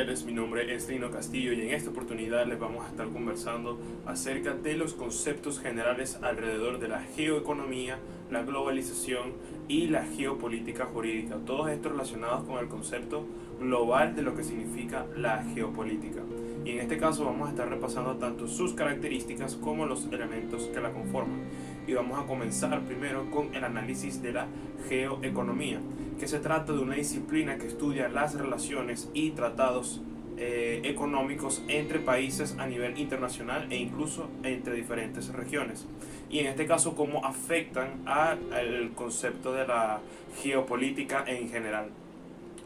señores, mi nombre es Lino Castillo y en esta oportunidad les vamos a estar conversando acerca de los conceptos generales alrededor de la geoeconomía, la globalización y la geopolítica jurídica, todos estos relacionados con el concepto global de lo que significa la geopolítica. Y en este caso vamos a estar repasando tanto sus características como los elementos que la conforman. Y vamos a comenzar primero con el análisis de la geoeconomía, que se trata de una disciplina que estudia las relaciones y tratados económicos entre países a nivel internacional e incluso entre diferentes regiones. Y en este caso, cómo afectan al concepto de la geopolítica en general.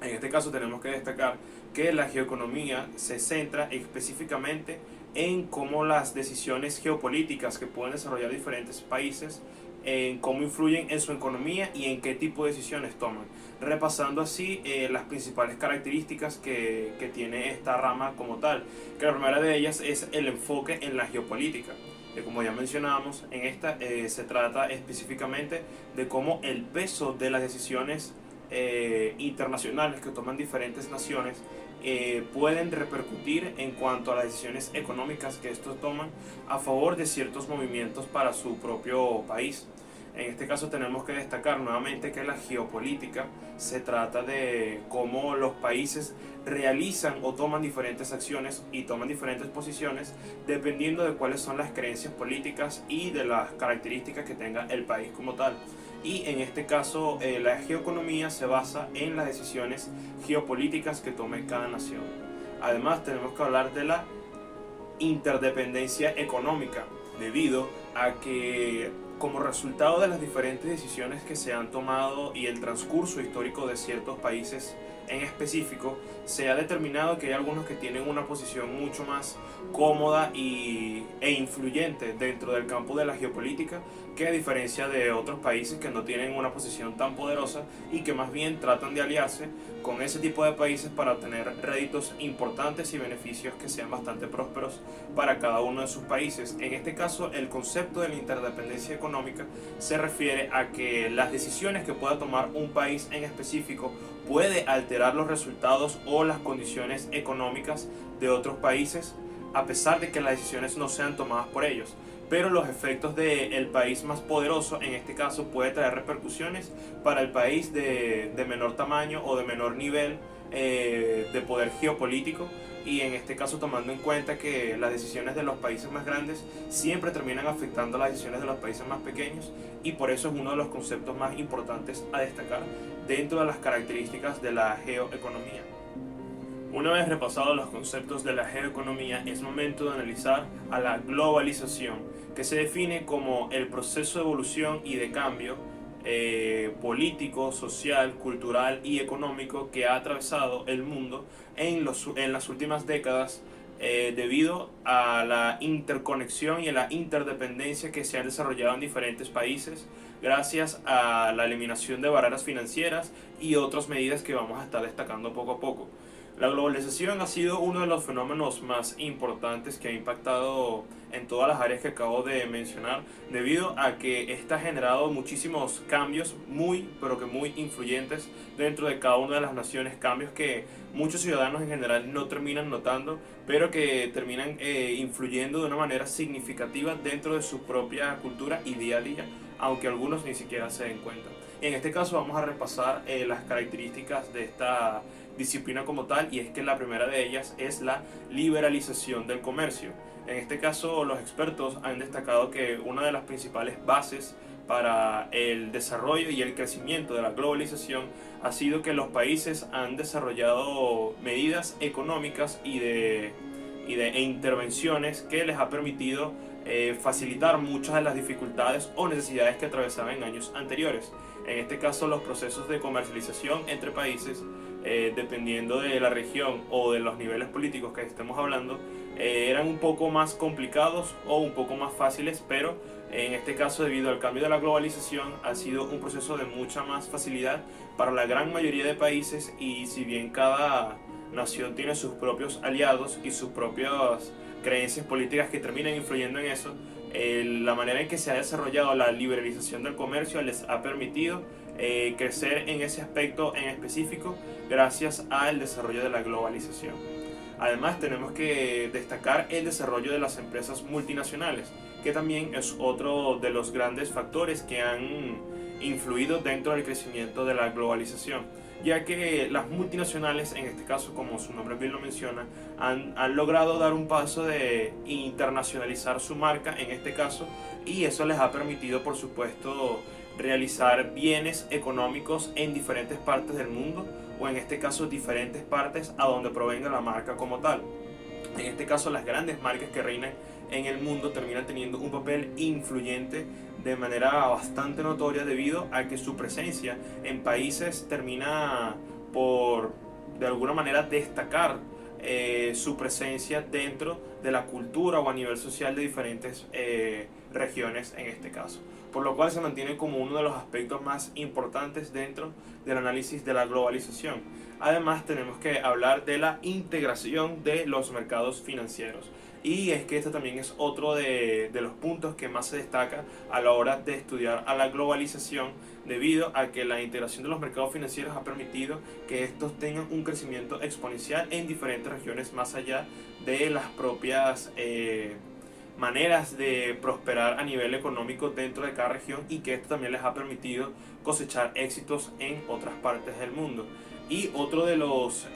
En este caso tenemos que destacar que la geoeconomía se centra específicamente en cómo las decisiones geopolíticas que pueden desarrollar diferentes países, en cómo influyen en su economía y en qué tipo de decisiones toman, repasando así las principales características que tiene esta rama como tal, que la primera de ellas es el enfoque en la geopolítica. Como ya mencionábamos, en esta se trata específicamente de cómo el peso de las decisiones internacionales que toman diferentes naciones pueden repercutir en cuanto a las decisiones económicas que estos toman a favor de ciertos movimientos para su propio país. En este caso tenemos que destacar nuevamente que la geopolítica se trata de cómo los países realizan o toman diferentes acciones y toman diferentes posiciones dependiendo de cuáles son las creencias políticas y de las características que tenga el país como tal. Y en este caso la geoeconomía se basa en las decisiones geopolíticas que tome cada nación. Además tenemos que hablar de la interdependencia económica, debido a que como resultado de las diferentes decisiones que se han tomado y el transcurso histórico de ciertos países en específico, se ha determinado que hay algunos que tienen una posición mucho más cómoda e influyente dentro del campo de la geopolítica, que a diferencia de otros países que no tienen una posición tan poderosa y que más bien tratan de aliarse con ese tipo de países para obtener réditos importantes y beneficios que sean bastante prósperos para cada uno de sus países. En este caso, el concepto de la interdependencia económica se refiere a que las decisiones que pueda tomar un país en específico puede alterar los resultados o las condiciones económicas de otros países, a pesar de que las decisiones no sean tomadas por ellos. Pero los efectos del país más poderoso, en este caso, puede traer repercusiones para el país de menor tamaño o de menor nivel de poder geopolítico, y en este caso tomando en cuenta que las decisiones de los países más grandes siempre terminan afectando las decisiones de los países más pequeños, y por eso es uno de los conceptos más importantes a destacar dentro de las características de la geoeconomía. Una vez repasados los conceptos de la geoeconomía, es momento de analizar a la globalización, que se define como el proceso de evolución y de cambio político, social, cultural y económico que ha atravesado el mundo en las últimas décadas, debido a la interconexión y a la interdependencia que se han desarrollado en diferentes países gracias a la eliminación de barreras financieras y otras medidas que vamos a estar destacando poco a poco. La globalización ha sido uno de los fenómenos más importantes que ha impactado en todas las áreas que acabo de mencionar, debido a que esta ha generado muchísimos cambios muy, pero que muy influyentes dentro de cada una de las naciones, cambios que muchos ciudadanos en general no terminan notando, pero que terminan influyendo de una manera significativa dentro de su propia cultura y día a día, aunque algunos ni siquiera se den cuenta. Y en este caso vamos a repasar las características de esta disciplina como tal, y es que la primera de ellas es la liberalización del comercio. En este caso, los expertos han destacado que una de las principales bases para el desarrollo y el crecimiento de la globalización ha sido que los países han desarrollado medidas económicas e intervenciones que les ha permitido facilitar muchas de las dificultades o necesidades que atravesaban en años anteriores. En este caso, los procesos de comercialización entre países, dependiendo de la región o de los niveles políticos que estemos hablando, eran un poco más complicados o un poco más fáciles, pero en este caso, debido al cambio de la globalización, ha sido un proceso de mucha más facilidad para la gran mayoría de países, y si bien cada nación tiene sus propios aliados y sus propias creencias políticas que terminan influyendo en eso, la manera en que se ha desarrollado la liberalización del comercio les ha permitido crecer en ese aspecto en específico gracias al desarrollo de la globalización. Además, tenemos que destacar el desarrollo de las empresas multinacionales, que también es otro de los grandes factores que han influido dentro del crecimiento de la globalización, ya que las multinacionales, en este caso, como su nombre bien lo menciona, han logrado dar un paso de internacionalizar su marca, en este caso, y eso les ha permitido, por supuesto, realizar bienes económicos en diferentes partes del mundo, o en este caso diferentes partes a donde provenga la marca como tal. En este caso, las grandes marcas que reinan en el mundo terminan teniendo un papel influyente de manera bastante notoria, debido a que su presencia en países termina por de alguna manera destacar su presencia dentro de la cultura o a nivel social de diferentes regiones, en este caso, por lo cual se mantiene como uno de los aspectos más importantes dentro del análisis de la globalización. Además, tenemos que hablar de la integración de los mercados financieros, y es que este también es otro de los puntos que más se destaca a la hora de estudiar a la globalización, debido a que la integración de los mercados financieros ha permitido que estos tengan un crecimiento exponencial en diferentes regiones, más allá de las propias maneras de prosperar a nivel económico dentro de cada región, y que esto también les ha permitido cosechar éxitos en otras partes del mundo. Y otro de los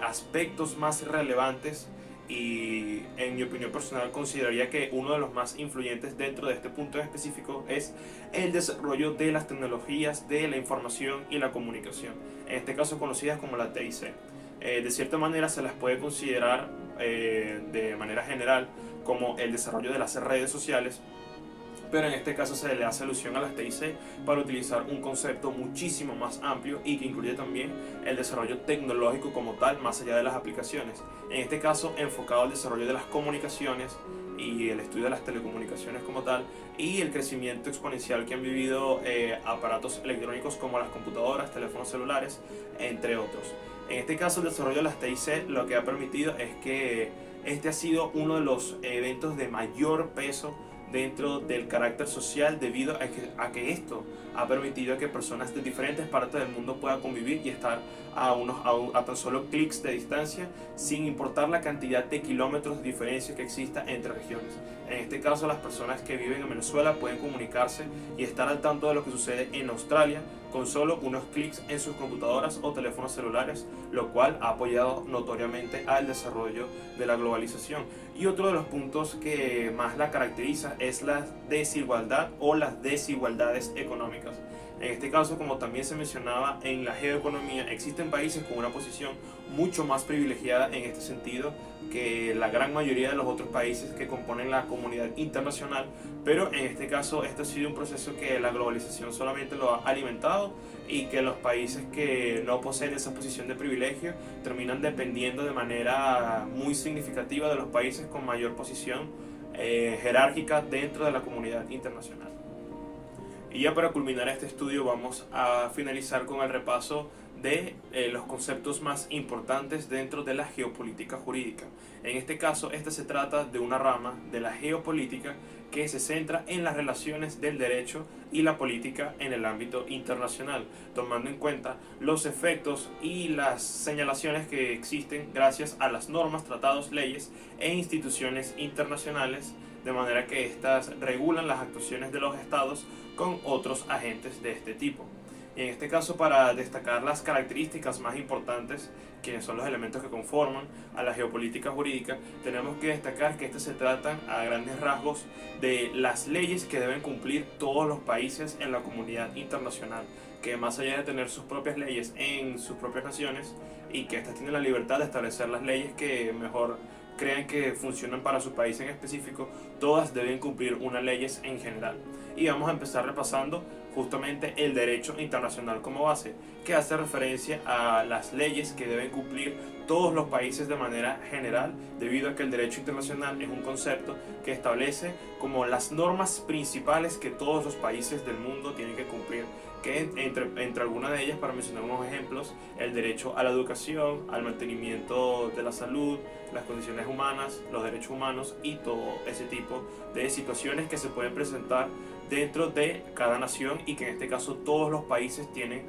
aspectos más relevantes, y en mi opinión personal consideraría que uno de los más influyentes dentro de este punto en específico, es el desarrollo de las tecnologías de la información y la comunicación, en este caso conocidas como la TIC. De cierta manera se las puede considerar de manera general como el desarrollo de las redes sociales, pero en este caso se le hace alusión a las TIC para utilizar un concepto muchísimo más amplio y que incluye también el desarrollo tecnológico como tal, más allá de las aplicaciones. En este caso, enfocado al desarrollo de las comunicaciones y el estudio de las telecomunicaciones como tal, y el crecimiento exponencial que han vivido aparatos electrónicos como las computadoras, teléfonos celulares, entre otros. En este caso, el desarrollo de las TIC lo que ha permitido es que este ha sido uno de los eventos de mayor peso dentro del carácter social, debido a que esto ha permitido que personas de diferentes partes del mundo puedan convivir y estar a tan solo clics de distancia, sin importar la cantidad de kilómetros de diferencia que exista entre regiones. En este caso, las personas que viven en Venezuela pueden comunicarse y estar al tanto de lo que sucede en Australia con solo unos clics en sus computadoras o teléfonos celulares, lo cual ha apoyado notoriamente al desarrollo de la globalización. Y otro de los puntos que más la caracteriza es la desigualdad o las desigualdades económicas. En este caso, como también se mencionaba en la geoeconomía, existen países con una posición mucho más privilegiada en este sentido que la gran mayoría de los otros países que componen la comunidad internacional, pero en este caso este ha sido un proceso que la globalización solamente lo ha alimentado, y que los países que no poseen esa posición de privilegio terminan dependiendo de manera muy significativa de los países con mayor posición jerárquica dentro de la comunidad internacional. Y ya para culminar este estudio, vamos a finalizar con el repaso de los conceptos más importantes dentro de la geopolítica jurídica. En este caso, se trata de una rama de la geopolítica que se centra en las relaciones del derecho y la política en el ámbito internacional, tomando en cuenta los efectos y las señalaciones que existen gracias a las normas, tratados, leyes e instituciones internacionales, de manera que éstas regulan las actuaciones de los estados con otros agentes de este tipo. En este caso, para destacar las características más importantes, que son los elementos que conforman a la geopolítica jurídica, tenemos que destacar que se tratan a grandes rasgos de las leyes que deben cumplir todos los países en la comunidad internacional, que más allá de tener sus propias leyes en sus propias naciones, y que éstas tienen la libertad de establecer las leyes que mejor crean que funcionan para su país en específico, todas deben cumplir unas leyes en general. Y vamos a empezar repasando justamente el derecho internacional como base, que hace referencia a las leyes que deben cumplir todos los países de manera general, debido a que el derecho internacional es un concepto que establece como las normas principales que todos los países del mundo tienen que cumplir, que entre algunas de ellas, para mencionar unos ejemplos, el derecho a la educación, al mantenimiento de la salud, las condiciones humanas, los derechos humanos y todo ese tipo de situaciones que se pueden presentar dentro de cada nación, y que en este caso todos los países tienen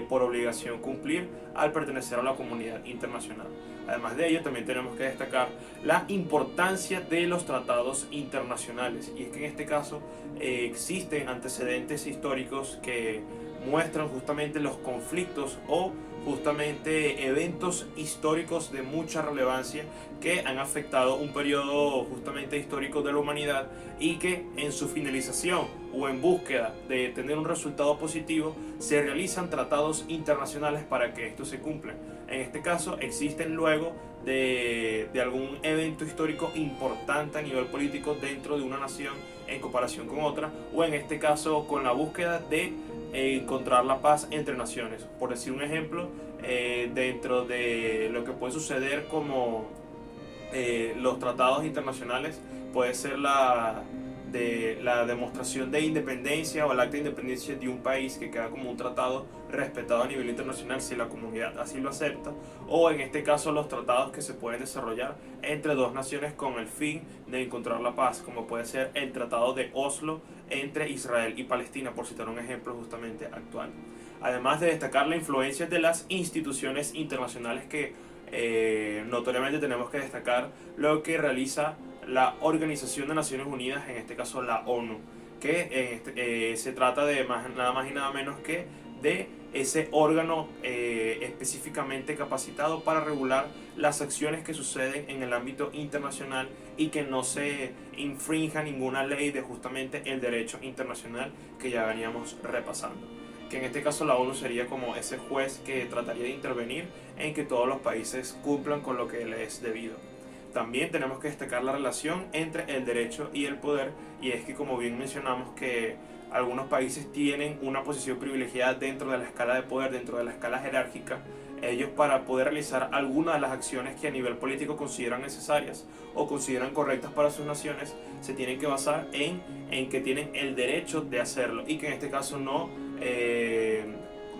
por obligación cumplir al pertenecer a la comunidad internacional. Además de ello, también tenemos que destacar la importancia de los tratados internacionales, y es que en este caso existen antecedentes históricos que muestran justamente los conflictos o justamente eventos históricos de mucha relevancia que han afectado un periodo justamente histórico de la humanidad, y que en su finalización o en búsqueda de tener un resultado positivo se realizan tratados internacionales para que esto se cumpla. En este caso existen luego de algún evento histórico importante a nivel político dentro de una nación en comparación con otra, o en este caso con la búsqueda de encontrar la paz entre naciones. Por decir un ejemplo, dentro de lo que puede suceder como los tratados internacionales, puede ser la demostración de independencia o el acta de independencia de un país, que queda como un tratado respetado a nivel internacional si la comunidad así lo acepta, o en este caso los tratados que se pueden desarrollar entre dos naciones con el fin de encontrar la paz, como puede ser el Tratado de Oslo entre Israel y Palestina, por citar un ejemplo justamente actual. Además de destacar la influencia de las instituciones internacionales, que notoriamente tenemos que destacar lo que realiza la Organización de Naciones Unidas, en este caso la ONU, que se trata de nada más y nada menos que de ese órgano específicamente capacitado para regular las acciones que suceden en el ámbito internacional y que no se infrinja ninguna ley de justamente el derecho internacional que ya veníamos repasando. Que en este caso la ONU sería como ese juez que trataría de intervenir en que todos los países cumplan con lo que les es debido. También tenemos que destacar la relación entre el derecho y el poder, y es que, como bien mencionamos, que algunos países tienen una posición privilegiada dentro de la escala de poder, dentro de la escala jerárquica. Ellos, para poder realizar algunas de las acciones que a nivel político consideran necesarias o consideran correctas para sus naciones, se tienen que basar en que tienen el derecho de hacerlo, y que en este caso no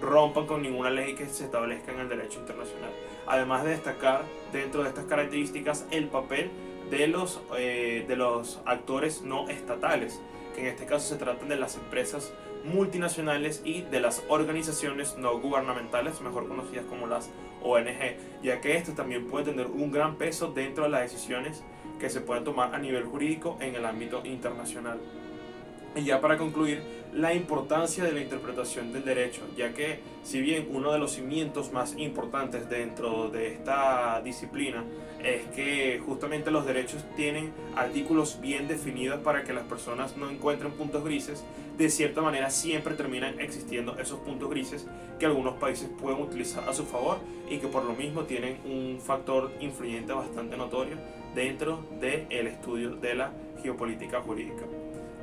rompan con ninguna ley que se establezca en el derecho internacional. Además de destacar dentro de estas características el papel de los actores no estatales, que en este caso se tratan de las empresas multinacionales y de las organizaciones no gubernamentales, mejor conocidas como las ONG, ya que esto también puede tener un gran peso dentro de las decisiones que se pueden tomar a nivel jurídico en el ámbito internacional. Y ya para concluir, la importancia de la interpretación del derecho, ya que si bien uno de los cimientos más importantes dentro de esta disciplina es que justamente los derechos tienen artículos bien definidos para que las personas no encuentren puntos grises, de cierta manera siempre terminan existiendo esos puntos grises que algunos países pueden utilizar a su favor, y que por lo mismo tienen un factor influyente bastante notorio dentro del estudio de la geopolítica jurídica.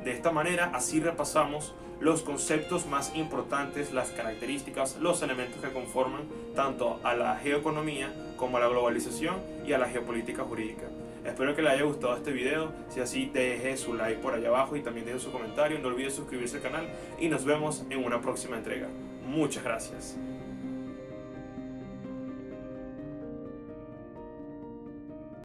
De esta manera, así repasamos los conceptos más importantes, las características, los elementos que conforman tanto a la geoeconomía como a la globalización y a la geopolítica jurídica. Espero que les haya gustado este video. Si así, deje su like por allá abajo y también deje su comentario. No olvide suscribirse al canal y nos vemos en una próxima entrega. Muchas gracias.